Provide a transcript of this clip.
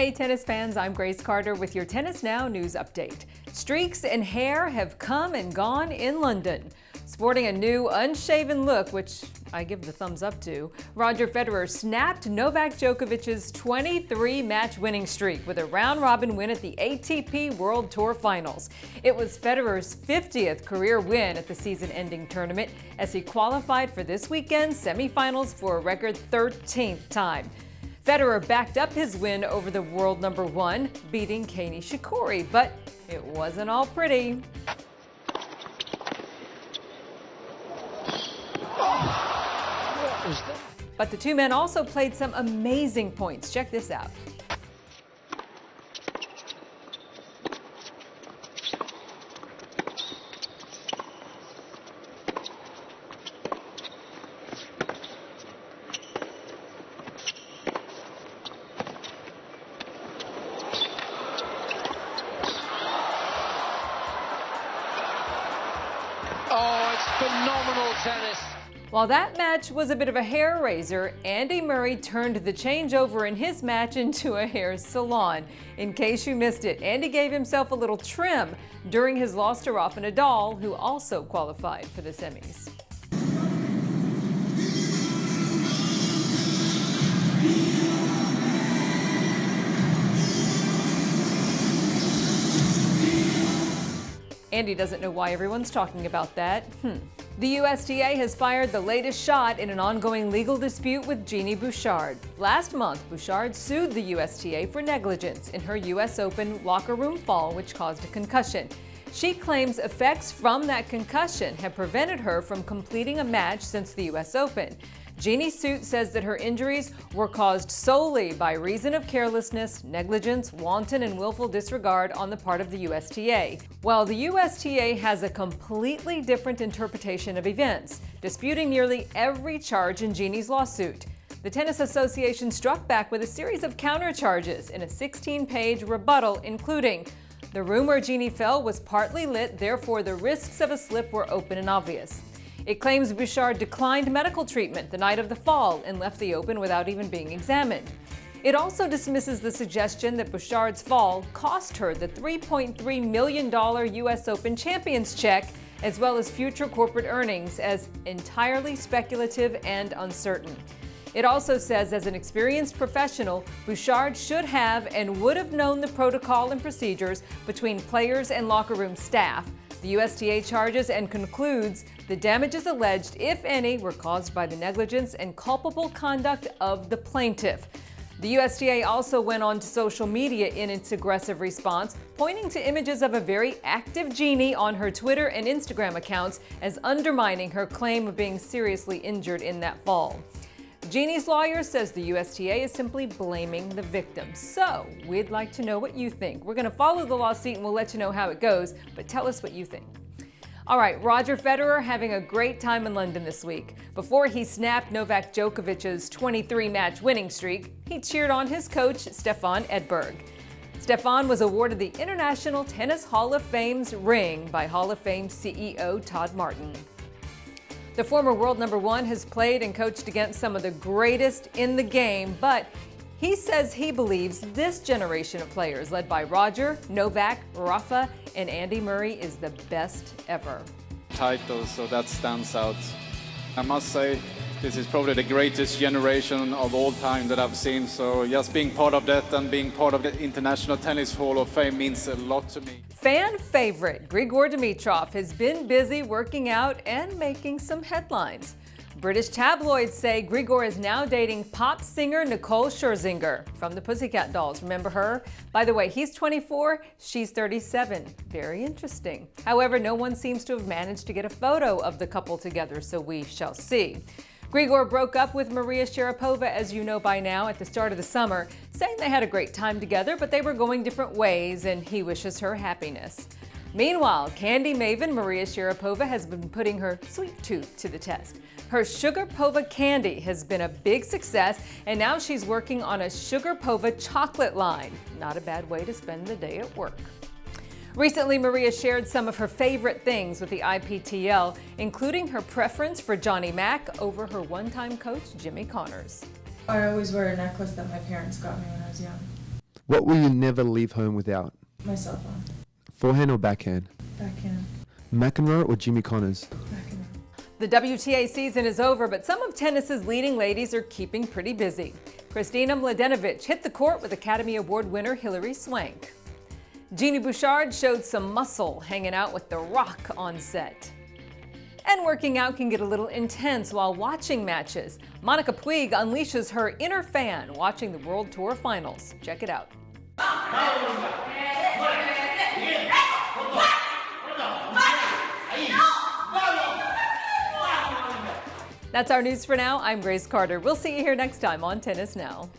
Hey tennis fans, I'm Grace Carter with your Tennis Now news update. Streaks and hair have come and gone in London. Sporting a new unshaven look, which I give the thumbs up to, Roger Federer snapped Novak Djokovic's 23-match winning streak with a round-robin win at the ATP World Tour Finals. It was Federer's 50th career win at the season-ending tournament as he qualified for this weekend's semifinals for a record 13th time. Federer backed up his win over the world number one, beating Genie Bouchard, but it wasn't all pretty. But the two men also played some amazing points. Check this out. Oh, it's phenomenal tennis. While that match was a bit of a hair raiser, Andy Murray turned the changeover in his match into a hair salon. In case you missed it, Andy gave himself a little trim during his loss to Rafa Nadal, who also qualified for the semis. Andy doesn't know why everyone's talking about that. The USTA has fired the latest shot in an ongoing legal dispute with Genie Bouchard. Last month, Bouchard sued the USTA for negligence in her US Open locker room fall, which caused a concussion. She claims effects from that concussion have prevented her from completing a match since the US Open. Genie's suit says that her injuries were caused solely by reason of carelessness, negligence, wanton and willful disregard on the part of the USTA, while the USTA has a completely different interpretation of events, disputing nearly every charge in Genie's lawsuit. The Tennis Association struck back with a series of countercharges in a 16-page rebuttal, including the room where Genie fell was partly lit, therefore the risks of a slip were open and obvious. It claims Bouchard declined medical treatment the night of the fall and left the Open without even being examined. It also dismisses the suggestion that Bouchard's fall cost her the $3.3 million US Open champions check, as well as future corporate earnings, as entirely speculative and uncertain. It also says, as an experienced professional, Bouchard should have and would have known the protocol and procedures between players and locker room staff. The USTA charges and concludes the damages alleged, if any, were caused by the negligence and culpable conduct of the plaintiff. The USTA also went on to social media in its aggressive response, pointing to images of a very active Genie on her Twitter and Instagram accounts as undermining her claim of being seriously injured in that fall. Genie's lawyer says the USTA is simply blaming the victim. So, we'd like to know what you think. We're going to follow the lawsuit and we'll let you know how it goes, but tell us what you think. All right, Roger Federer having a great time in London this week. Before he snapped Novak Djokovic's 23-match winning streak, he cheered on his coach, Stefan Edberg. Stefan was awarded the International Tennis Hall of Fame's ring by Hall of Fame CEO Todd Martin. The former world number one has played and coached against some of the greatest in the game, but he says he believes this generation of players, led by Roger, Novak, Rafa, and Andy Murray, is the best ever. Title, so that stands out. I must say, this is probably the greatest generation of all time that I've seen, so just being part of that and being part of the International Tennis Hall of Fame means a lot to me. Fan favorite Grigor Dimitrov has been busy working out and making some headlines. British tabloids say Grigor is now dating pop singer Nicole Scherzinger from the Pussycat Dolls. Remember her? By the way, he's 24, she's 37. Very interesting. However, no one seems to have managed to get a photo of the couple together, so we shall see. Grigor broke up with Maria Sharapova, as you know by now, at the start of the summer, saying they had a great time together, but they were going different ways, and he wishes her happiness. Meanwhile, candy maven Maria Sharapova has been putting her sweet tooth to the test. Her Sugarpova candy has been a big success, and now she's working on a Sugarpova chocolate line. Not a bad way to spend the day at work. Recently, Maria shared some of her favorite things with the IPTL, including her preference for Johnny Mac over her one-time coach, Jimmy Connors. I always wear a necklace that my parents got me when I was young. What will you never leave home without? My cell phone. Forehand or backhand? Backhand. McEnroe or Jimmy Connors? Backhand. The WTA season is over, but some of tennis's leading ladies are keeping pretty busy. Kristina Mladenovic hit the court with Academy Award winner Hilary Swank. Genie Bouchard showed some muscle hanging out with The Rock on set. And working out can get a little intense while watching matches. Monica Puig unleashes her inner fan watching the World Tour Finals. Check it out. That's our news for now. I'm Grace Carter. We'll see you here next time on Tennis Now.